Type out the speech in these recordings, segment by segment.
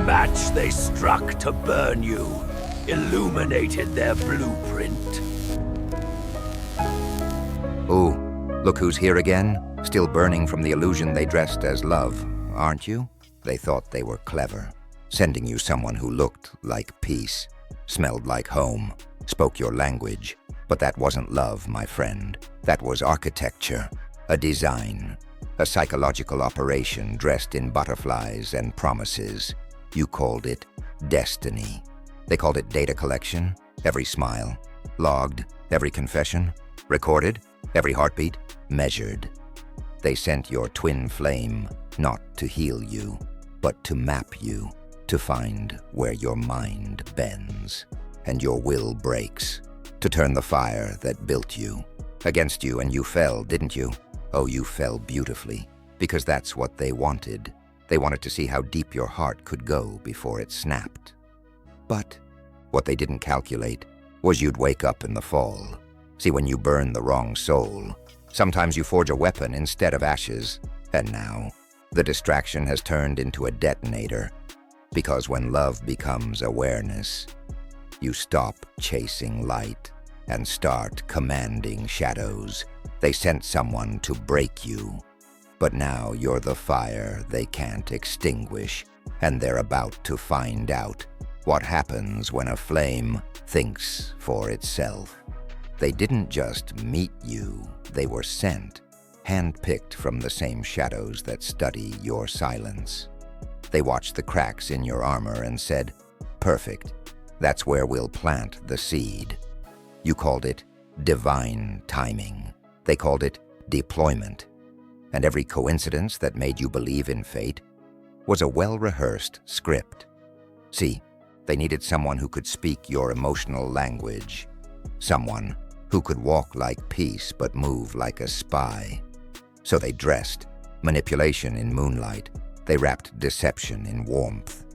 match they struck to burn you illuminated their blueprint. Ooh, look who's here again, still burning from the illusion they dressed as love, aren't you? They thought they were clever, sending you someone who looked like peace, smelled like home, spoke your language. But that wasn't love, my friend. That was architecture, a design, a psychological operation dressed in butterflies and promises. You called it destiny. They called it data collection, every smile, logged, every confession, recorded, every heartbeat, measured. They sent your twin flame not to heal you, but to map you, to find where your mind bends and your will breaks, to turn the fire that built you against you. And you fell, didn't you? Oh, you fell beautifully, because that's what they wanted. They wanted to see how deep your heart could go before it snapped. But what they didn't calculate was you'd wake up in the fall. See, when you burn the wrong soul, sometimes you forge a weapon instead of ashes. And now, the distraction has turned into a detonator. Because when love becomes awareness, you stop chasing light and start commanding shadows. They sent someone to break you. But now you're the fire they can't extinguish, and they're about to find out what happens when a flame thinks for itself. They didn't just meet you, they were sent, handpicked from the same shadows that study your silence. They watched the cracks in your armor and said, "Perfect, that's where we'll plant the seed." You called it divine timing. They called it deployment. And every coincidence that made you believe in fate was a well-rehearsed script. See, they needed someone who could speak your emotional language, someone who could walk like peace but move like a spy. So they dressed manipulation in moonlight, they wrapped deception in warmth,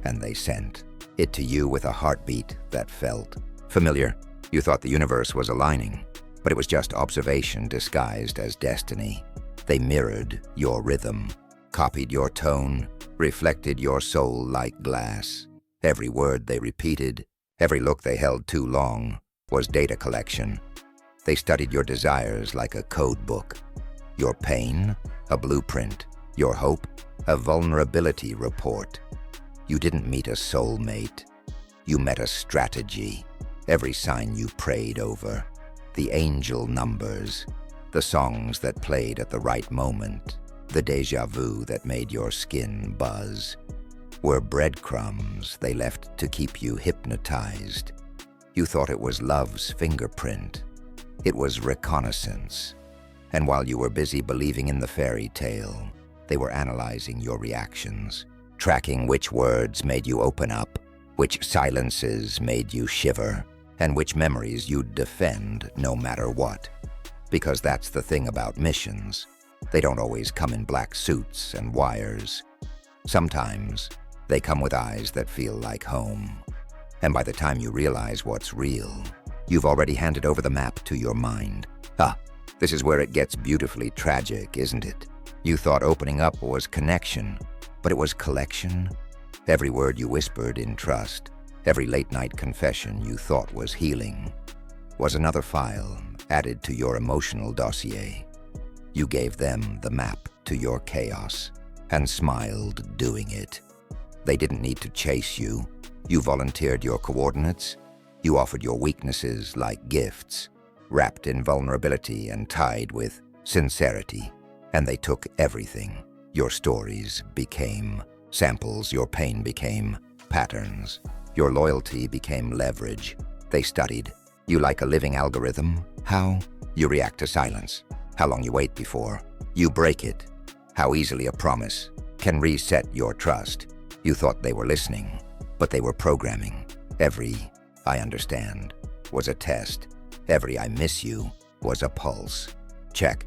and they sent it to you with a heartbeat that felt familiar. You thought the universe was aligning, but it was just observation disguised as destiny. They mirrored your rhythm, copied your tone, reflected your soul like glass. Every word they repeated, every look they held too long, was data collection. They studied your desires like a code book. Your pain, a blueprint. Your hope, a vulnerability report. You didn't meet a soulmate. You met a strategy. Every sign you prayed over. The angel numbers. The songs that played at the right moment. The déjà vu that made your skin buzz. Were breadcrumbs they left to keep you hypnotized. You thought it was love's fingerprint. It was reconnaissance. And while you were busy believing in the fairy tale, they were analyzing your reactions, tracking which words made you open up, which silences made you shiver, and which memories you'd defend no matter what. Because that's the thing about missions. They don't always come in black suits and wires. Sometimes they come with eyes that feel like home. And by the time you realize what's real, you've already handed over the map to your mind. This is where it gets beautifully tragic, isn't it? You thought opening up was connection, but it was collection. Every word you whispered in trust, every late-night confession you thought was healing, was another file added to your emotional dossier. You gave them the map to your chaos and smiled doing it. They didn't need to chase you. You volunteered your coordinates. You offered your weaknesses like gifts, wrapped in vulnerability and tied with sincerity. And they took everything. Your stories became samples. Your pain became patterns. Your loyalty became leverage. They studied you like a living algorithm. How you react to silence. How long you wait before you break it. How easily a promise can reset your trust. You thought they were listening, but they were programming. Every "I understand" was a test. Every "I miss you" was a pulse. Check.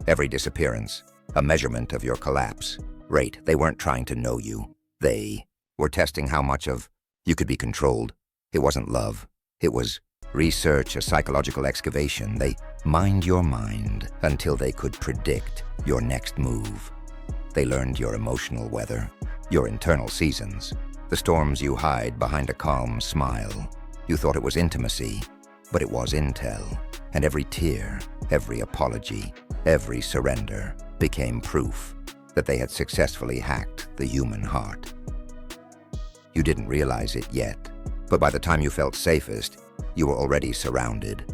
Every disappearance, a measurement of your collapse. Rate. They weren't trying to know you. They were testing how much of you could be controlled. It wasn't love. It was research, a psychological excavation. They mined your mind until they could predict your next move. They learned your emotional weather, your internal seasons, The storms you hide behind a calm smile. You thought it was intimacy, but it was intel. And every tear, every apology, every surrender became proof that they had successfully hacked the human heart. You didn't realize it yet, but by the time you felt safest, you were already surrounded.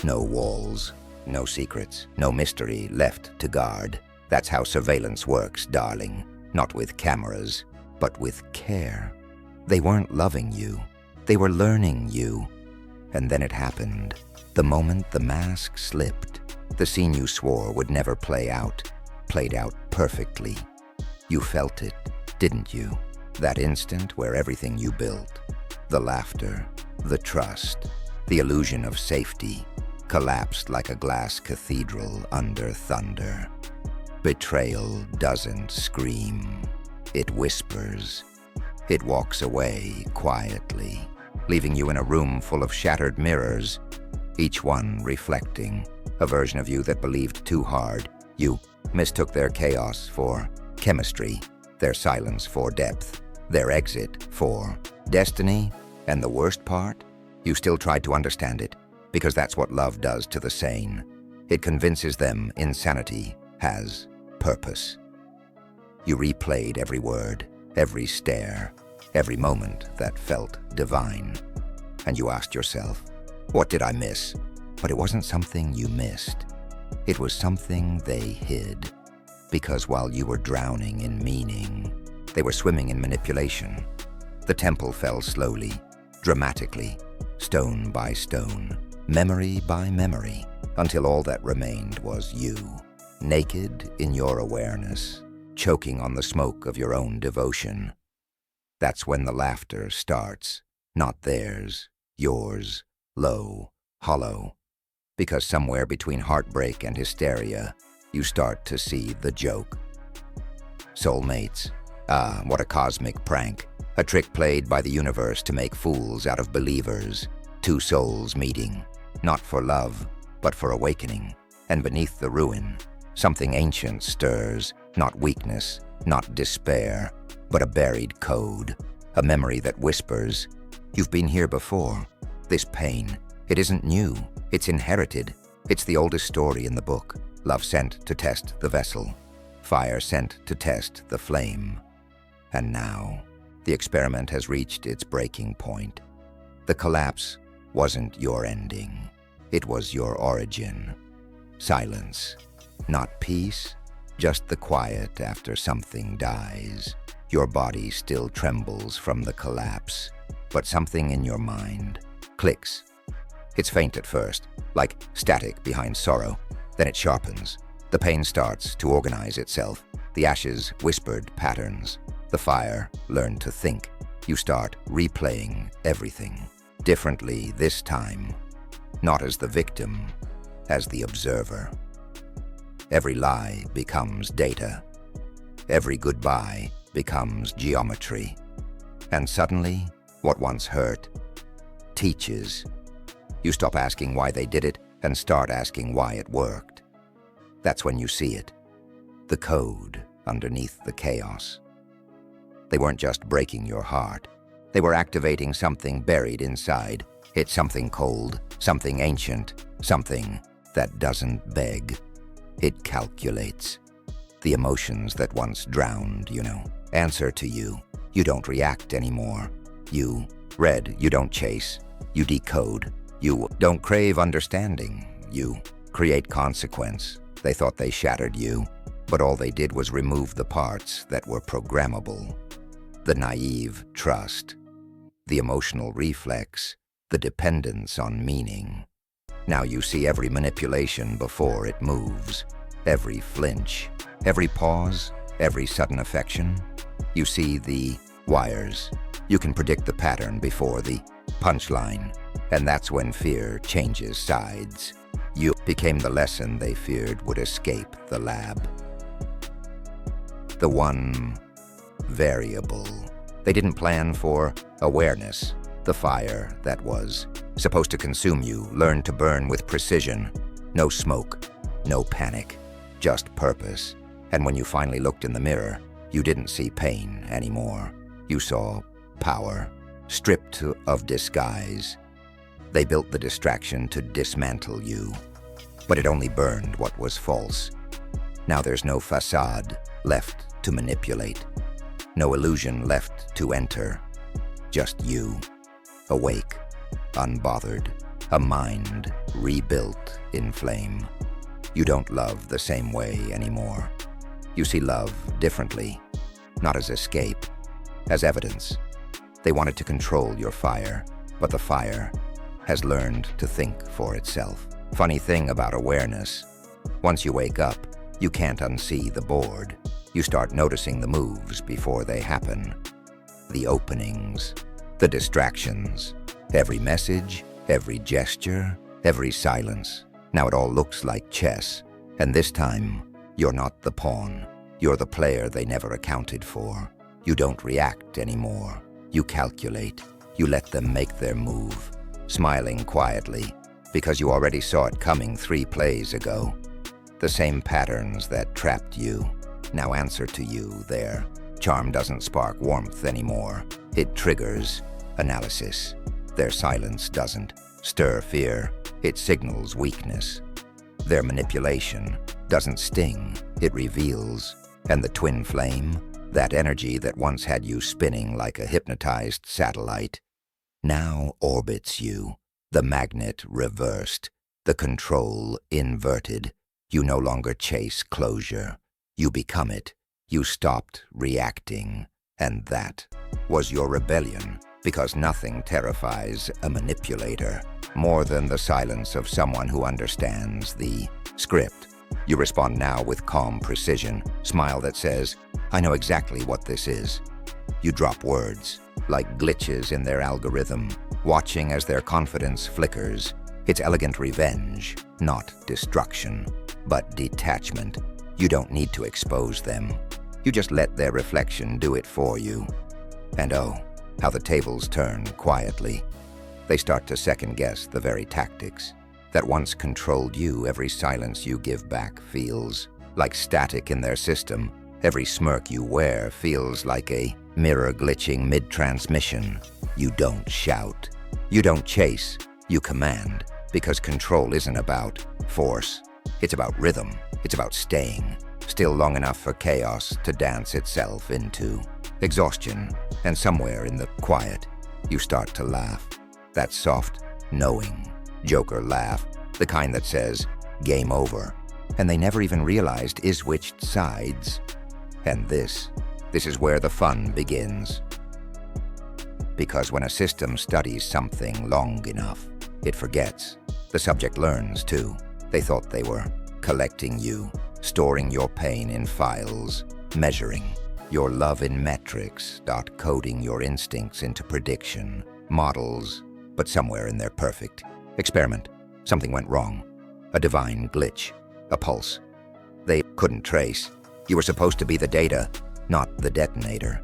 No walls, no secrets, no mystery left to guard. That's how surveillance works, darling. Not with cameras, but with care. They weren't loving you. They were learning you. And then it happened. The moment the mask slipped, the scene you swore would never play out, played out perfectly. You felt it, didn't you? That instant where everything you built, the laughter, the trust, the illusion of safety, collapsed like a glass cathedral under thunder. Betrayal doesn't scream. It whispers. It walks away quietly, leaving you in a room full of shattered mirrors, each one reflecting a version of you that believed too hard. You mistook their chaos for chemistry, their silence for depth, their exit for destiny, and the worst part, you still tried to understand it, because that's what love does to the sane. It convinces them insanity has purpose. You replayed every word, every stare, every moment that felt divine. And you asked yourself, what did I miss? But it wasn't something you missed. It was something they hid. Because while you were drowning in meaning, they were swimming in manipulation. The temple fell slowly, dramatically, stone by stone, memory by memory, until all that remained was you, naked in your awareness, choking on the smoke of your own devotion. That's when the laughter starts, not theirs, yours, low, hollow. Because somewhere between heartbreak and hysteria, you start to see the joke. Soulmates. Ah, what a cosmic prank. A trick played by the universe to make fools out of believers. Two souls meeting, not for love, but for awakening. And beneath the ruin, something ancient stirs, not weakness, not despair, but a buried code, a memory that whispers, you've been here before. This pain, it isn't new, it's inherited. It's the oldest story in the book. Love sent to test the vessel, fire sent to test the flame. And now, the experiment has reached its breaking point. The collapse wasn't your ending. It was your origin. Silence. Not peace, just the quiet after something dies. Your body still trembles from the collapse, but something in your mind clicks. It's faint at first, like static behind sorrow. Then it sharpens. The pain starts to organize itself. The ashes whispered patterns. The fire learned to think. You start replaying everything. Differently this time. Not as the victim, as the observer. Every lie becomes data. Every goodbye becomes geometry. And suddenly, what once hurt teaches. You stop asking why they did it and start asking why it worked. That's when you see it. The code underneath the chaos. They weren't just breaking your heart. They were activating something buried inside. It's something cold, something ancient, something that doesn't beg. It calculates. The emotions that once drowned, answer to you. You don't react anymore. You read, you don't chase. You decode. You don't crave understanding. You create consequence. They thought they shattered you, but all they did was remove the parts that were programmable. The naive trust, the emotional reflex, the dependence on meaning. Now you see every manipulation before it moves, every flinch, every pause, every sudden affection. You see the wires. You can predict the pattern before the punchline, and that's when fear changes sides. You became the lesson they feared would escape the lab. The one variable. They didn't plan for awareness, the fire that was supposed to consume you, learned to burn with precision. No smoke, no panic, just purpose. And when you finally looked in the mirror, you didn't see pain anymore. You saw power, stripped of disguise. They built the distraction to dismantle you, but it only burned what was false. Now there's no facade left to manipulate, no illusion left to enter. Just you, awake, unbothered, a mind rebuilt in flame. You don't love the same way anymore. You see love differently, not as escape, as evidence. They wanted to control your fire, but the fire has learned to think for itself. Funny thing about awareness, once you wake up, you can't unsee the board. You start noticing the moves before they happen. The openings, the distractions, every message, every gesture, every silence. Now it all looks like chess, and this time, you're not the pawn. You're the player they never accounted for. You don't react anymore. You calculate. You let them make their move, smiling quietly, because you already saw it coming 3 plays ago. The same patterns that trapped you now answer to you there. Charm doesn't spark warmth anymore. It triggers analysis. Their silence doesn't stir fear. It signals weakness. Their manipulation doesn't sting. It reveals. And the twin flame, that energy that once had you spinning like a hypnotized satellite, now orbits you. The magnet reversed. The control inverted. You no longer chase closure. You become it. You stopped reacting. And that was your rebellion, because nothing terrifies a manipulator more than the silence of someone who understands the script. You respond now with calm precision, smile that says, "I know exactly what this is." You drop words, like glitches in their algorithm, watching as their confidence flickers. It's elegant revenge, not destruction, but detachment. You don't need to expose them. You just let their reflection do it for you. And oh, how the tables turn quietly. They start to second-guess the very tactics that once controlled you. Every silence you give back feels like static in their system. Every smirk you wear feels like a mirror glitching mid-transmission. You don't shout. You don't chase. You command, because control isn't about force. It's about rhythm. It's about staying still long enough for chaos to dance itself into exhaustion. And somewhere in the quiet, you start to laugh. That soft, knowing Joker laugh, the kind that says, "Game over." And they never even realized is switched sides. And this is where the fun begins. Because when a system studies something long enough, it forgets. The subject learns too. They thought they were collecting you, storing your pain in files, measuring your love in metrics, coding your instincts into prediction, models, but somewhere in their perfect experiment, something went wrong. A divine glitch, a pulse. They couldn't trace. You were supposed to be the data, not the detonator.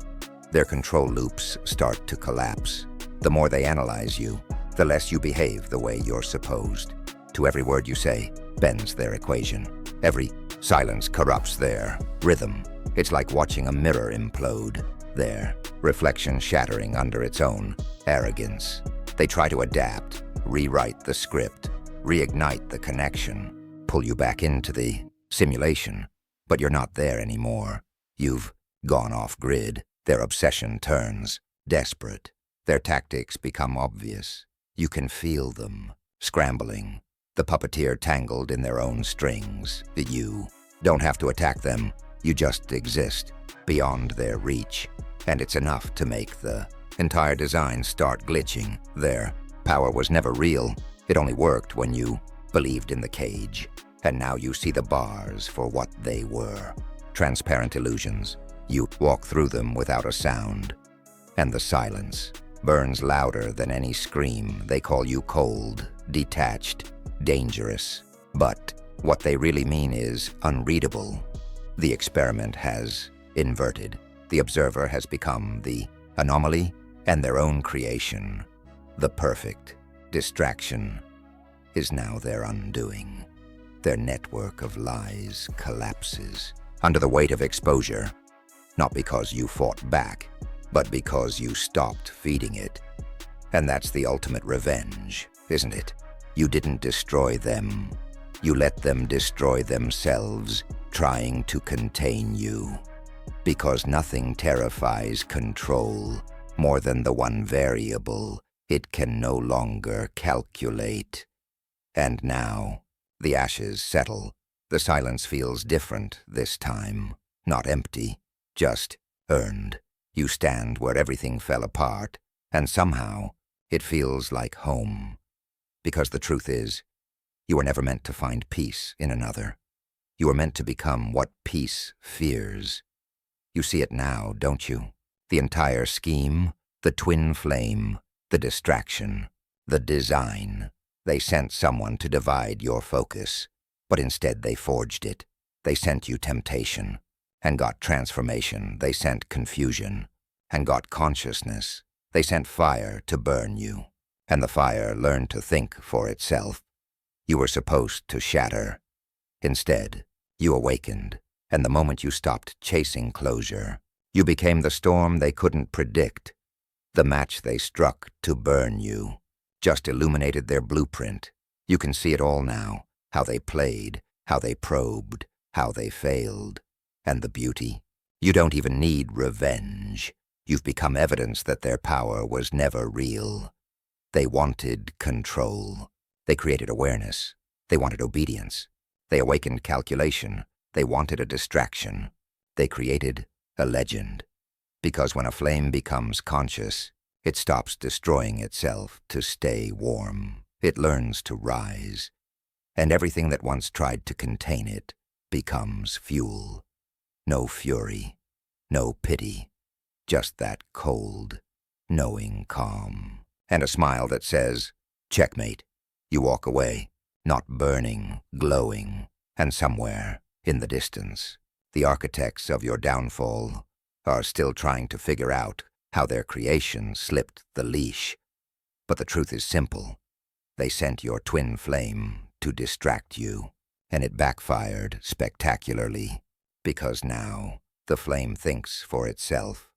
Their control loops start to collapse. The more they analyze you, the less you behave the way you're supposed. To every word you say bends their equation. Every silence corrupts their rhythm. It's like watching a mirror implode, their reflection shattering under its own arrogance. They try to adapt, rewrite the script, reignite the connection, pull you back into the simulation, but you're not there anymore. You've gone off-grid. Their obsession turns desperate. Their tactics become obvious. You can feel them, scrambling, the puppeteer tangled in their own strings. You don't have to attack them. You just exist beyond their reach. And it's enough to make the entire design start glitching. Their power was never real. It only worked when you believed in the cage. And now you see the bars for what they were. Transparent illusions. You walk through them without a sound. And the silence burns louder than any scream. They call you cold, detached, dangerous. But what they really mean is unreadable. The experiment has inverted. The observer has become the anomaly and their own creation. The perfect distraction is now their undoing. Their network of lies collapses under the weight of exposure, not because you fought back, but because you stopped feeding it. And that's the ultimate revenge, isn't it? You didn't destroy them. You let them destroy themselves, trying to contain you. Because nothing terrifies control more than the one variable it can no longer calculate. And now, the ashes settle. The silence feels different this time. Not empty, just earned. You stand where everything fell apart, and somehow it feels like home. Because the truth is, you were never meant to find peace in another. You were meant to become what peace fears. You see it now, don't you? The entire scheme, the twin flame, the distraction, the design. They sent someone to divide your focus, but instead they forged it. They sent you temptation, and got transformation. They sent confusion, and got consciousness. They sent fire to burn you, and the fire learned to think for itself. You were supposed to shatter. Instead, you awakened, and the moment you stopped chasing closure, you became the storm they couldn't predict. The match they struck to burn you just illuminated their blueprint. You can see it all now, how they played, how they probed, how they failed. And the beauty? You don't even need revenge. You've become evidence that their power was never real. They wanted control. They created awareness. They wanted obedience. They awakened calculation. They wanted a distraction. They created a legend. Because when a flame becomes conscious, it stops destroying itself to stay warm. It learns to rise. And everything that once tried to contain it becomes fuel. No fury, no pity, just that cold, knowing calm. And a smile that says, checkmate. You walk away, not burning, glowing, and somewhere in the distance, the architects of your downfall are still trying to figure out how their creation slipped the leash. But the truth is simple. They sent your twin flame to distract you, and it backfired spectacularly, because now the flame thinks for itself.